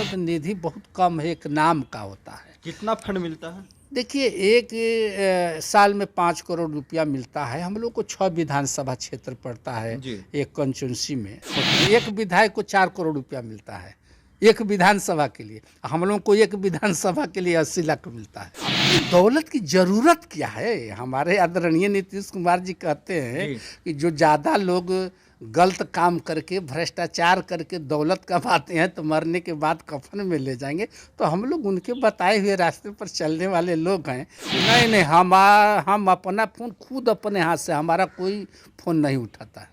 सांसद निधि बहुत कम है, एक नाम का होता है। कितना फंड मिलता है? देखिए, एक साल में 5 करोड़ रुपया मिलता है। हम लोग को 6 विधानसभा क्षेत्र पड़ता है जी। एक कंस्टिट्यूंसी में। एक विधायक को 4 करोड़ रुपया मिलता है एक विधानसभा के लिए। हम लोग को एक विधानसभा के लिए 80 लाख मिलता है। दौलत की ज़रूरत क्या है? हमारे आदरणीय नीतीश कुमार जी कहते हैं कि जो ज़्यादा लोग गलत काम करके भ्रष्टाचार करके दौलत कमाते हैं तो मरने के बाद कफन में ले जाएंगे। तो हम लोग उनके बताए हुए रास्ते पर चलने वाले लोग हैं। नहीं, हम अपना फ़ोन खुद अपने हाथ से, हमारा कोई फ़ोन नहीं उठाता है।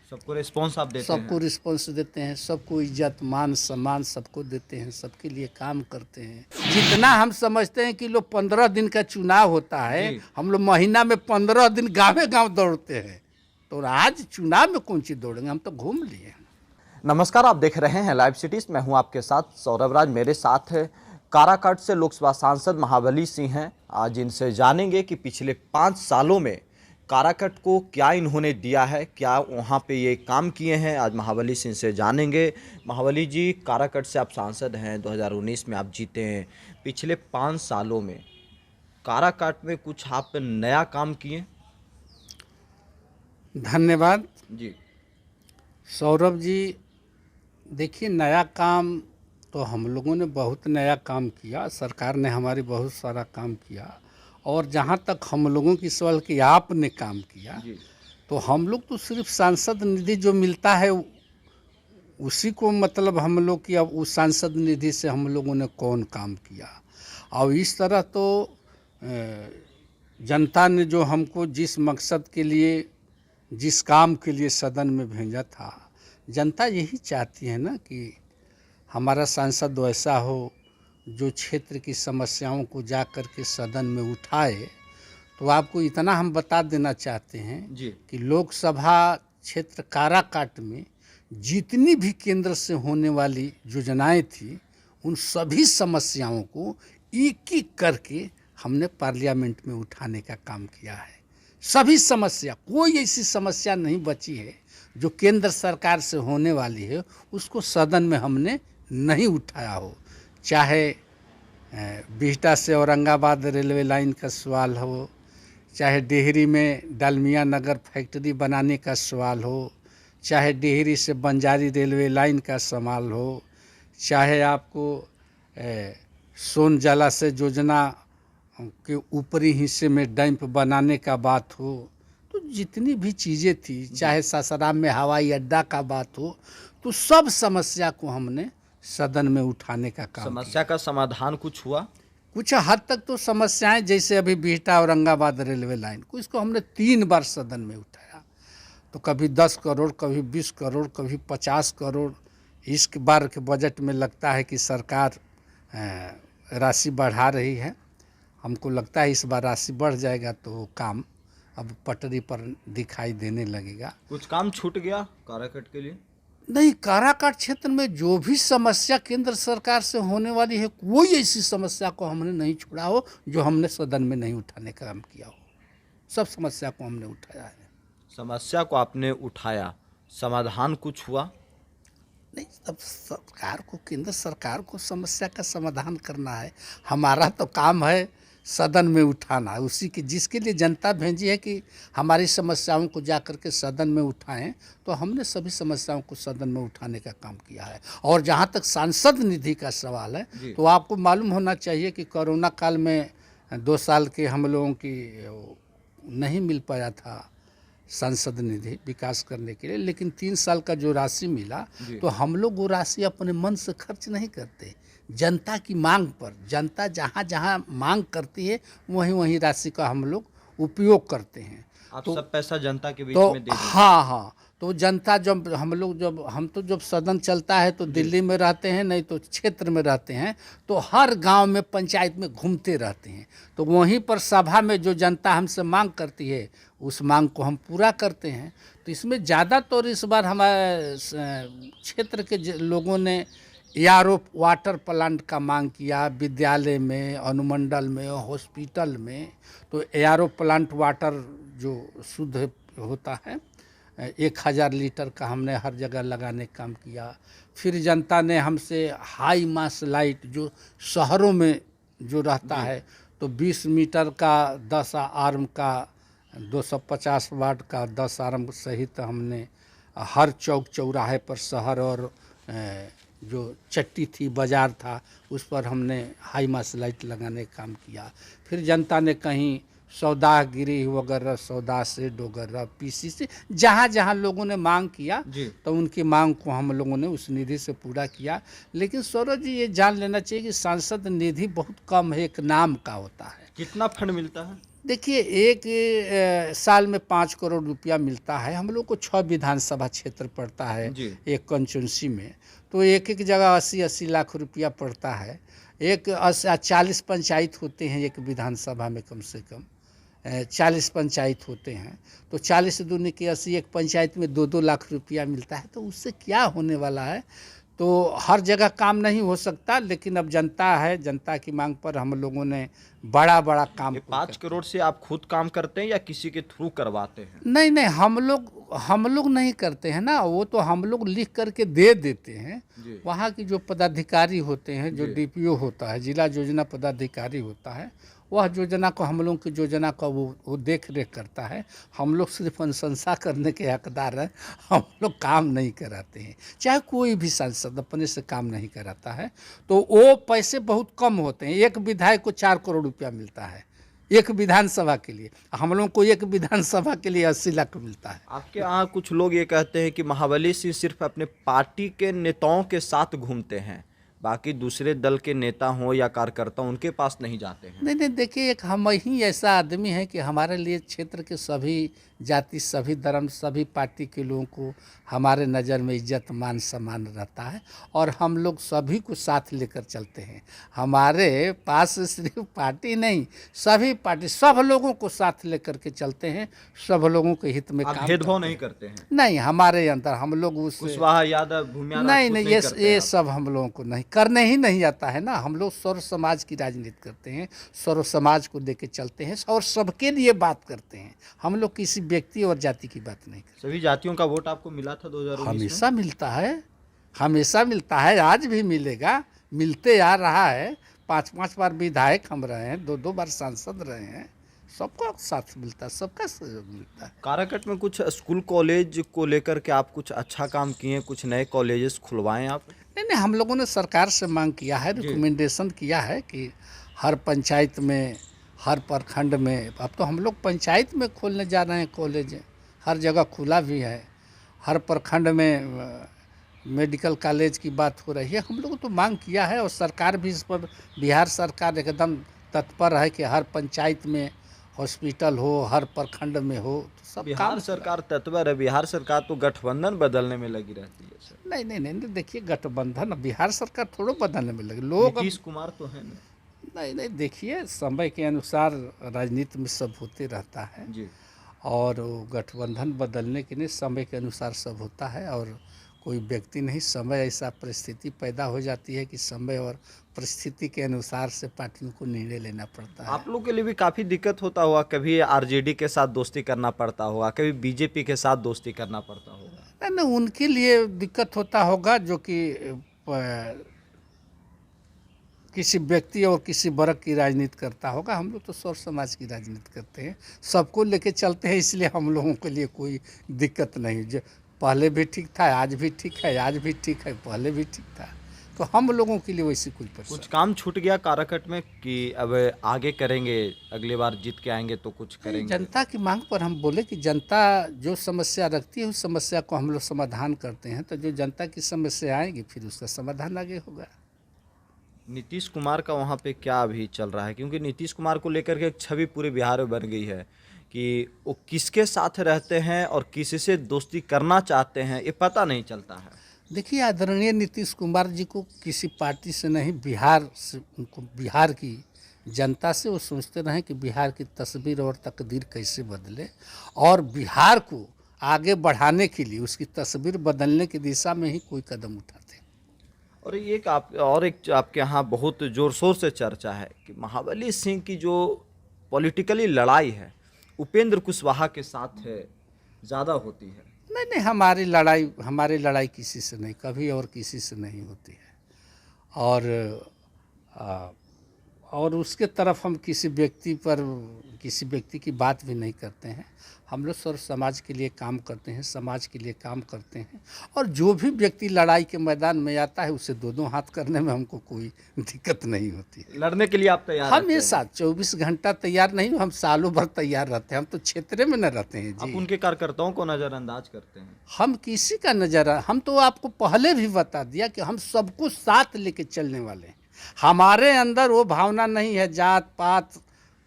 सबको रिस्पॉन्स आप देते हैं? सबको रिस्पॉन्स देते हैं, सबको इज्जत मान सम्मान सबको देते हैं, सबके लिए काम करते हैं। जितना हम समझते हैं कि लोग 15 दिन का चुनाव होता है, हम लोग महीना में 15 दिन गाँव दौड़ते हैं। तो आज चुनाव में कौन सी दौड़ेंगे, हम तो घूम लिए। नमस्कार, आप देख रहे हैं लाइव सिटीज। मैं हूं आपके साथ सौरभ राज। मेरे साथ काराकाट से लोकसभा सांसद महाबली सिंह हैं। आज इनसे जानेंगे कि पिछले 5 सालों में काराकाट को क्या इन्होंने दिया है, क्या वहां पे ये काम किए हैं। आज महाबली सिंह से जानेंगे। महाबली जी, काराकाट से आप सांसद हैं, 2019 में आप जीते हैं। पिछले 5 सालों में काराकाट में कुछ आप नया काम किए? धन्यवाद जी। सौरभ जी, देखिए, नया काम तो हम लोगों ने बहुत नया काम किया। सरकार ने हमारी बहुत सारा काम किया। और जहाँ तक हम लोगों की सवाल कि आपने काम किया, तो हम लोग तो सिर्फ सांसद निधि जो मिलता है उसी को, मतलब हम लोग की, अब उस सांसद निधि से हम लोगों ने कौन काम किया। और इस तरह तो जनता ने जो हमको जिस मकसद के लिए, जिस काम के लिए सदन में भेजा था, जनता यही चाहती है ना कि हमारा सांसद वैसा हो जो क्षेत्र की समस्याओं को जा कर के सदन में उठाए। तो आपको इतना हम बता देना चाहते हैं कि लोकसभा क्षेत्र काराकाट में जितनी भी केंद्र से होने वाली योजनाएं थी, उन सभी समस्याओं को एक एक करके हमने पार्लियामेंट में उठाने का काम किया है। सभी समस्या, कोई ऐसी समस्या नहीं बची है जो केंद्र सरकार से होने वाली है उसको सदन में हमने नहीं उठाया हो। चाहे बिहटा से औरंगाबाद रेलवे लाइन का सवाल हो, चाहे डेहरी में डालमिया नगर फैक्ट्री बनाने का सवाल हो, चाहे डेहरी से बंजारी रेलवे लाइन का सवाल हो, चाहे आपको सोनजला से योजना के ऊपरी हिस्से में डैम्प बनाने का बात हो, तो जितनी भी चीज़ें थी, चाहे सासाराम में हवाई अड्डा का बात हो, तो सब समस्या को हमने सदन में उठाने का काम। समस्या का समाधान कुछ हुआ? कुछ हद तक तो समस्याएं, जैसे अभी बिहटा औरंगाबाद रेलवे लाइन को, इसको हमने 3 बार सदन में उठाया। तो कभी 10 करोड़, कभी 20 करोड़, कभी 50 करोड़। इस बार के बजट में लगता है कि सरकार राशि बढ़ा रही है। हमको लगता है इस बार राशि बढ़ जाएगा तो काम अब पटरी पर दिखाई देने लगेगा। कुछ काम छूट गया काराकाट के लिए? नहीं, काराकाट क्षेत्र में जो भी समस्या केंद्र सरकार से होने वाली है, कोई ऐसी समस्या को हमने नहीं छोड़ा हो जो हमने सदन में नहीं उठाने का काम किया हो। सब समस्या को हमने उठाया है। समस्या को आपने उठाया, समाधान कुछ हुआ? नहीं, सब सरकार को, केंद्र सरकार को समस्या का समाधान करना है। हमारा तो काम है सदन में उठाना, उसी की, जिसके लिए जनता भेजी है कि हमारी समस्याओं को जा कर के सदन में उठाएं। तो हमने सभी समस्याओं को सदन में उठाने का काम किया है। और जहाँ तक सांसद निधि का सवाल है, तो आपको मालूम होना चाहिए कि कोरोना काल में 2 साल के हम लोगों की नहीं मिल पाया था सांसद निधि विकास करने के लिए, लेकिन 3 साल का जो राशि मिला, तो हम लोग वो राशि अपने मन से खर्च नहीं करते। जनता की मांग पर, जनता जहाँ जहाँ मांग करती है वहीं वहीं राशि का हम लोग उपयोग करते हैं। आप तो सब पैसा जनता के बीच तो में दे दें? हाँ, तो जनता, जब जब सदन चलता है तो दिल्ली में रहते हैं, नहीं तो क्षेत्र में रहते हैं, तो हर गांव में पंचायत में घूमते रहते हैं। तो वहीं पर सभा में जो जनता हमसे मांग करती है उस मांग को हम पूरा करते हैं। तो इसमें ज़्यादातर इस बार हमारे क्षेत्र के लोगों ने ARO वाटर प्लांट का मांग किया, विद्यालय में, अनुमंडल में, हॉस्पिटल में। तो ARO प्लांट वाटर जो शुद्ध होता है, 1000 लीटर का हमने हर जगह लगाने का काम किया। फिर जनता ने हमसे हाई मास लाइट जो शहरों में जो रहता है तो 20 मीटर का 10 आर्म का 250 वाट का 10 आर्म सहित हमने हर चौक चौराहे पर शहर और जो चट्टी थी बाजार था उस पर हमने हाई मास लाइट लगाने का काम किया। फिर जनता ने कहीं सौदागिरी वगैरह सौदा से वगैरह पीसी से जहाँ जहाँ लोगों ने मांग किया तो उनकी मांग को हम लोगों ने उस निधि से पूरा किया। लेकिन सौरभ जी ये जान लेना चाहिए कि सांसद निधि बहुत कम है, एक नाम का होता है। कितना फंड मिलता है? देखिए एक साल में 5 करोड़ रुपया मिलता है। हम लोग को 6 विधानसभा क्षेत्र पड़ता है एक कंस्टिट्यूंसी में, तो एक एक जगह 80-80 लाख रुपया पड़ता है। 40 पंचायत होते हैं एक विधानसभा में, कम से कम 40 पंचायत होते हैं, तो 40 दूनी के 80, एक पंचायत में 2-2 लाख रुपया मिलता है। तो उससे क्या होने वाला है? तो हर जगह काम नहीं हो सकता, लेकिन अब जनता है, जनता की मांग पर हम लोगों ने बड़ा बड़ा काम। 5 करोड़ से आप खुद काम करते हैं या किसी के थ्रू करवाते हैं? नहीं नहीं, हम लोग नहीं करते हैं ना, वो तो हम लोग लिख करके दे देते हैं। वहाँ की जो पदाधिकारी होते हैं, जो डीपीओ होता है, जिला योजना पदाधिकारी होता है, वह योजना को हम लोग की योजना का वो देख रेख करता है। हम लोग सिर्फ अनुशंसा करने के हकदार हैं, हम लोग काम नहीं कराते हैं। चाहे कोई भी सांसद अपने से काम नहीं कराता है तो वो पैसे बहुत कम होते हैं। एक विधायक को 4 करोड़ रुपया मिलता है एक विधानसभा के लिए, हम लोग को एक विधानसभा के लिए 80 लाख मिलता है। आपके यहाँ कुछ लोग ये कहते हैं कि महाबली सिंह सिर्फ अपने पार्टी के नेताओं के साथ घूमते हैं, बाकी दूसरे दल के नेता हों या कार्यकर्ता उनके पास नहीं जाते हैं। नहीं नहीं, देखिए एक हम ही ऐसा आदमी है कि हमारे लिए क्षेत्र के सभी जाति, सभी धर्म, सभी पार्टी के लोगों को हमारे नज़र में इज्जत मान सम्मान रहता है और हम लोग सभी को साथ लेकर चलते हैं। हमारे पास सिर्फ पार्टी नहीं, सभी पार्टी, सब लोगों को साथ लेकर के चलते हैं, सब लोगों के हित में काम भेदभाव नहीं करते हैं? नहीं, हमारे अंदर हम लोग उस कुशवाहा यादव, भूमिया नहीं नहीं, ये सब हम लोगों को नहीं करने ही नहीं आता है ना। हम लोग सर्व समाज की राजनीति करते हैं, सर्व समाज को लेके चलते हैं और सबके लिए बात करते हैं। हम लोग किसी व्यक्ति और जाति की बात नहीं करते। सभी जातियों का वोट आपको मिला था 2019 में? हमेशा मिलता है, हमेशा मिलता है, आज भी मिलेगा, मिलते आ रहा है। 5-5 बार विधायक हम रहे हैं, 2-2 बार सांसद रहे हैं, सबका साथ मिलता है, सबका सहयोग मिलता है। काराकट में कुछ स्कूल कॉलेज को लेकर के आप कुछ अच्छा काम किए, कुछ नए कॉलेजेस खुलवाएं आप? नहीं, हम लोगों ने सरकार से मांग किया है, रिकमेंडेशन किया है कि हर पंचायत में, हर प्रखंड में, अब तो हम लोग पंचायत में खोलने जा रहे हैं कॉलेज, हर जगह खुला भी है। हर प्रखंड में मेडिकल कॉलेज की बात हो रही है। हम लोगों तो मांग किया है और सरकार भी इस पर, बिहार सरकार एकदम तत्पर है कि हर पंचायत में हॉस्पिटल हो, हर प्रखंड में हो, तो सब बिहार सरकार तत्पर है। बिहार सरकार तो गठबंधन बदलने में लगी रहती है सर। नहीं नहीं नहीं, देखिए गठबंधन बिहार सरकार थोड़ा बदलने में लगी, लोग नीतीश कुमार तो है ना। नहीं नहीं, देखिए समय के अनुसार राजनीति में सब होते रहता है जी। और गठबंधन बदलने के लिए समय के अनुसार सब होता है और कोई व्यक्ति नहीं, समय ऐसा परिस्थिति पैदा हो जाती है कि समय और परिस्थिति के अनुसार से पार्टियों को निर्णय लेना पड़ता है। आप लोग के लिए भी काफ़ी दिक्कत होता होगा, कभी आरजेडी के साथ दोस्ती करना पड़ता होगा, कभी बीजेपी के साथ दोस्ती करना पड़ता होगा। नहीं, उनके लिए दिक्कत होता होगा जो कि किसी व्यक्ति और किसी वर्ग की राजनीति करता होगा। हम लोग तो सर्व समाज की राजनीति करते हैं, सबको लेके चलते हैं, इसलिए हम लोगों के लिए कोई दिक्कत नहीं। जो पहले भी ठीक था, आज भी ठीक है, आज भी ठीक है, पहले भी ठीक था, तो हम लोगों के लिए वैसी कोई परेशानी। कुछ काम छूट गया काराकट में कि अब आगे करेंगे, अगली बार जीत के आएंगे तो कुछ करेंगे? जनता की मांग पर हम बोले कि जनता जो समस्या रखती है उस समस्या को हम लोग समाधान करते हैं, तो जो जनता की समस्या आएगी फिर उसका समाधान आगे होगा। नीतीश कुमार का वहाँ पे क्या अभी चल रहा है? क्योंकि नीतीश कुमार को लेकर के एक छवि पूरे बिहार में बन गई है कि वो किसके साथ रहते हैं और किसी से दोस्ती करना चाहते हैं, ये पता नहीं चलता है। देखिए आदरणीय नीतीश कुमार जी को किसी पार्टी से नहीं, बिहार से, उनको बिहार की जनता से वो सोचते रहे कि बिहार की तस्वीर और तकदीर कैसे बदले और बिहार को आगे बढ़ाने के लिए उसकी तस्वीर बदलने की दिशा में ही कोई कदम उठाते हैं। और एक आपके यहाँ बहुत ज़ोर शोर से चर्चा है कि महाबली सिंह की जो पॉलिटिकली लड़ाई है उपेंद्र कुशवाहा के साथ है, ज़्यादा होती है। नहीं नहीं, हमारी लड़ाई किसी से नहीं, कभी और किसी से नहीं होती है। और आ, और उसके तरफ हम किसी व्यक्ति की बात भी नहीं करते हैं। हम लोग सर्व समाज के लिए काम करते हैं, समाज के लिए काम करते हैं। और जो भी व्यक्ति लड़ाई के मैदान में आता है उसे दोनों हाथ करने में हमको कोई दिक्कत नहीं होती है। लड़ने के लिए आप तैयार रहते हैं? हमेशा 24 घंटा तैयार नहीं, हम सालों भर तैयार रहते हैं। हम तो क्षेत्र में न रहते हैं आप जी। उनके कार्यकर्ताओं को नजरअंदाज करते हैं? हम किसी का नज़र, हम तो आपको पहले भी बता दिया कि हम सबको साथ लेके चलने वाले हैं। हमारे अंदर वो भावना नहीं है जात पात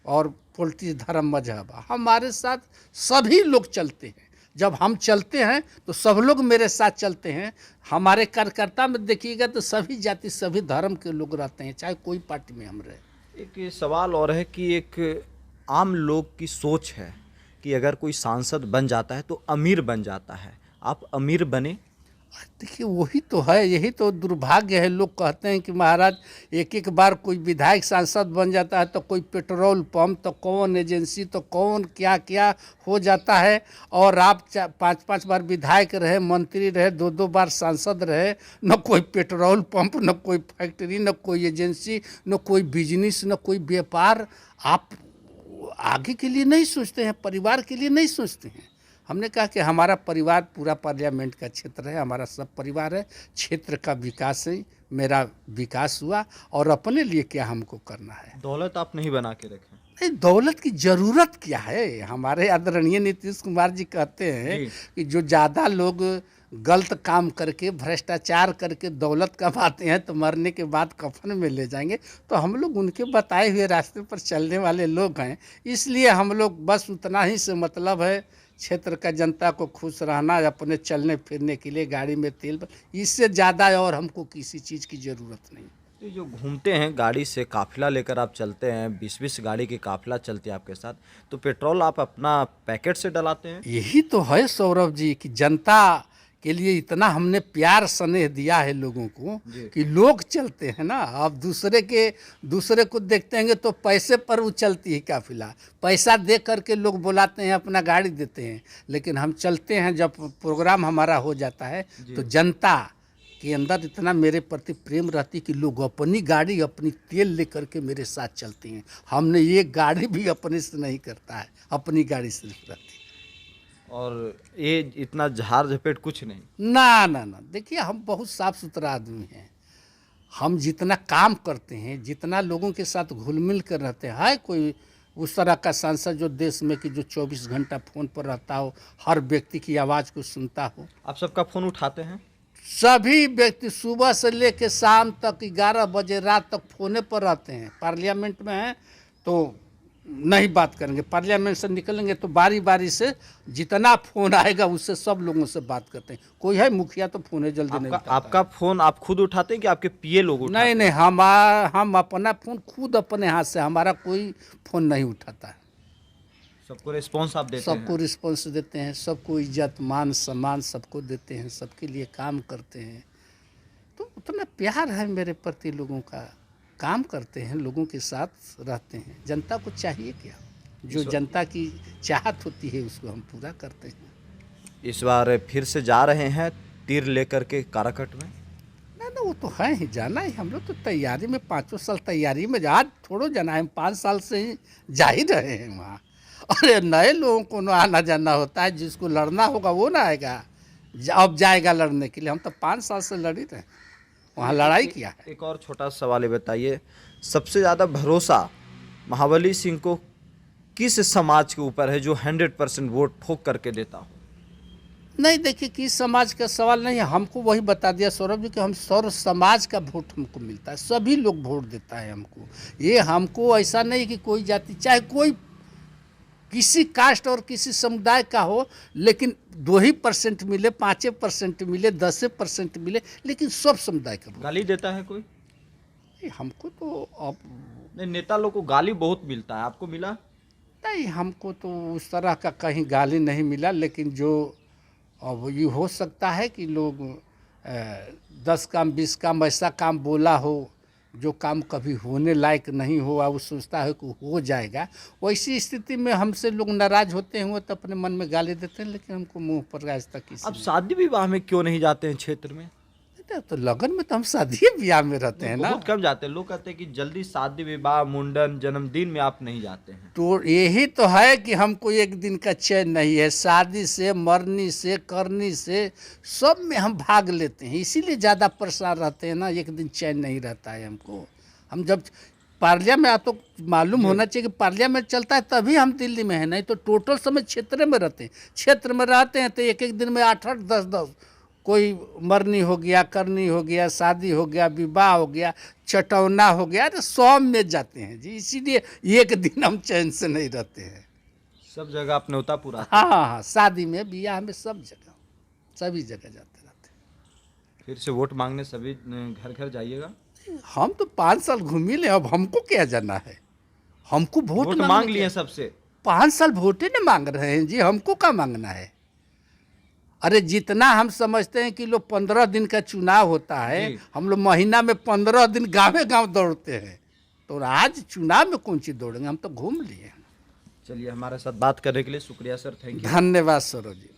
और पॉलिटिक्स, धर्म, मजहब। हमारे साथ सभी लोग चलते हैं। जब हम चलते हैं तो सब लोग मेरे साथ चलते हैं। हमारे कार्यकर्ता में देखिएगा तो सभी जाति सभी धर्म के लोग रहते हैं, चाहे कोई पार्टी में हम रहे। एक ये सवाल और है कि एक आम लोग की सोच है कि अगर कोई सांसद बन जाता है तो अमीर बन जाता है। आप अमीर बने? देखिए वही तो है, यही तो दुर्भाग्य है। लोग कहते हैं कि महाराज एक एक बार कोई विधायक सांसद बन जाता है तो कोई पेट्रोल पंप, तो कौन एजेंसी, तो कौन क्या क्या हो जाता है। और आप 5-5 बार विधायक रहे, मंत्री रहे, 2-2 बार सांसद रहे, न कोई पेट्रोल पंप, न कोई फैक्ट्री, न कोई एजेंसी, न कोई बिजनेस, न कोई व्यापार। आप आगे के लिए नहीं सोचते हैं, परिवार के लिए नहीं सोचते हैं। हमने कहा कि हमारा परिवार पूरा पार्लियामेंट का क्षेत्र है, हमारा सब परिवार है, क्षेत्र का विकास है, मेरा विकास हुआ और अपने लिए क्या हमको करना है। दौलत आप नहीं बना के रखें? नहीं, दौलत की ज़रूरत क्या है। हमारे आदरणीय नीतीश कुमार जी कहते हैं कि जो ज़्यादा लोग गलत काम करके भ्रष्टाचार करके दौलत कमाते हैं तो मरने के बाद कफन में ले जाएंगे। तो हम लोग उनके बताए हुए रास्ते पर चलने वाले लोग हैं, इसलिए हम लोग बस उतना ही से मतलब है क्षेत्र का जनता को खुश रहना, अपने चलने फिरने के लिए गाड़ी में तेल, इससे ज़्यादा और हमको किसी चीज़ की ज़रूरत नहीं। तो जो घूमते हैं गाड़ी से, काफिला लेकर आप चलते हैं, 20-20 गाड़ी की काफिला चलती है आपके साथ, तो पेट्रोल आप अपना पैकेट से डलाते हैं? यही तो है सौरभ जी कि जनता के लिए इतना हमने प्यार स्नेह दिया है लोगों को कि लोग चलते हैं ना। अब दूसरे को देखते हैं तो पैसे पर वो चलती है काफिला, पैसा दे करके लोग बुलाते हैं, अपना गाड़ी देते हैं। लेकिन हम चलते हैं, जब प्रोग्राम हमारा हो जाता है तो जनता के अंदर इतना मेरे प्रति प्रेम रहती कि लोग अपनी गाड़ी अपनी तेल लेकर के मेरे साथ चलते हैं। हमने ये गाड़ी भी अपने से नहीं करता है, अपनी गाड़ी सिर्फ रहती है। और ये इतना झाड़ झपेट कुछ नहीं? ना ना ना, देखिए हम बहुत साफ सुथरा आदमी हैं। हम जितना काम करते हैं, जितना लोगों के साथ घुल मिल कर रहते हैं, है कोई उस तरह का सांसद जो देश में कि जो 24 घंटा फ़ोन पर रहता हो, हर व्यक्ति की आवाज़ को सुनता हो? आप सबका फ़ोन उठाते हैं? सभी व्यक्ति सुबह से लेकर शाम तक 11 बजे रात तक फ़ोने पर रहते हैं। पार्लियामेंट में हैं तो नहीं बात करेंगे, पार्लियामेंट से निकलेंगे तो बारी बारी से जितना फ़ोन आएगा उससे सब लोगों से बात करते हैं। कोई है मुखिया तो फ़ोन जल्दी नहीं उठाता। आपका फ़ोन आप खुद उठाते हैं कि आपके पीए लोग उठाते हैं? नहीं नहीं, हम अपना फ़ोन खुद अपने हाथ से, हमारा कोई फ़ोन नहीं उठाता है। सबको रिस्पॉन्स आप देते हैं? सबको रिस्पॉन्स देते हैं, सबको इज्जत मान सम्मान सबको देते हैं, सबके लिए काम करते हैं। तो उतना प्यार है मेरे प्रति लोगों का, काम करते हैं, लोगों के साथ रहते हैं। जनता को चाहिए क्या? जो जनता की चाहत होती है उसको हम पूरा करते हैं। इस बार फिर से जा रहे हैं तीर लेकर के काराकट में? ना ना, वो तो है ही, जाना ही। हम लोग तो तैयारी में 5 साल तैयारी में, आज थोड़ो जाना है, हम 5 साल से ही जा ही रहे हैं वहाँ। और नए लोगों को ना आना जाना होता है, जिसको लड़ना होगा वो ना आएगा, अब जाएगा लड़ने के लिए। हम तो 5 साल से लड़ ही रहे हैं, वहाँ लड़ाई किया है। एक और छोटा सवाल ये बताइए, सबसे ज़्यादा भरोसा महाबली सिंह को किस समाज के ऊपर है जो 100% वोट ठोक करके देता हो? नहीं देखिए, किस समाज का सवाल नहीं है, हमको वही बता दिया सौरभ जी कि हम सर्व समाज का वोट हमको मिलता है, सभी लोग वोट देता है हमको। ये हमको ऐसा नहीं कि कोई जाति, चाहे कोई किसी कास्ट और किसी समुदाय का हो, लेकिन 2% मिले, 5% मिले, 10% मिले, लेकिन सब समुदाय का। गाली देता है कोई? हमको तो अब नहीं, नेता लोग को गाली बहुत मिलता है, आपको मिला? नहीं, हमको तो उस तरह का कहीं गाली नहीं मिला, लेकिन जो अब ये हो सकता है कि लोग 10 काम 20 काम ऐसा काम बोला हो जो काम कभी होने लायक नहीं हुआ वो सोचता है कि हो जाएगा। वैसी स्थिति में हमसे लोग नाराज होते हैं, वो तो अपने मन में गाली देते हैं, लेकिन हमको मुंह पर आज तक किसी अब शादी विवाह में क्यों नहीं जाते हैं क्षेत्र में? तो लगन में तो हम शादी ब्याह में रहते हैं ना। बहुत कम जाते हैं। लोग कहते हैं कि जल्दी शादी विवाह, मुंडन, जन्मदिन में आप नहीं जाते हैं। तो यही तो है कि हमको एक दिन का चैन नहीं है। शादी से, मरनी से, करनी से, सब में हम भाग लेते हैं, इसीलिए ज़्यादा परेशान रहते हैं ना। एक दिन चैन नहीं रहता है हमको। हम जब पार्लियामेंट, तो मालूम होना चाहिए कि पार्लियामेंट चलता है तभी हम दिल्ली में हैं, नहीं तो टोटल समय क्षेत्र में रहते हैं। क्षेत्र में रहते हैं तो एक एक दिन में 8-8, 10-10 कोई मरनी हो गया, करनी हो गया, शादी हो गया, विवाह हो गया, चटौना हो गया, तो 100 में जाते हैं जी। इसीलिए एक दिन हम चैन से नहीं रहते हैं। सब जगह आप न्योता पूरा। हाँ हाँ हाँ, शादी में, ब्याह में, सब जगह, सभी जगह जाते रहते हैं। फिर से वोट मांगने सभी घर घर जाइएगा? हम तो 5 साल घूम ही ले, अब हमको क्या जाना है। हमको वोट मांग लिए सबसे। 5 साल वोट ही नहीं मांग रहे हैं जी, हमको क्या मांगना है। अरे जितना हम समझते हैं कि लोग 15 दिन का चुनाव होता है, हम लोग महीना में 15 दिन गाँव गाँव दौड़ते हैं, तो आज चुनाव में कौन सी दौड़ेंगे। हम तो घूम लिए। चलिए, हमारे साथ बात करने के लिए शुक्रिया सर, थैंक यू। धन्यवाद सरोज जी।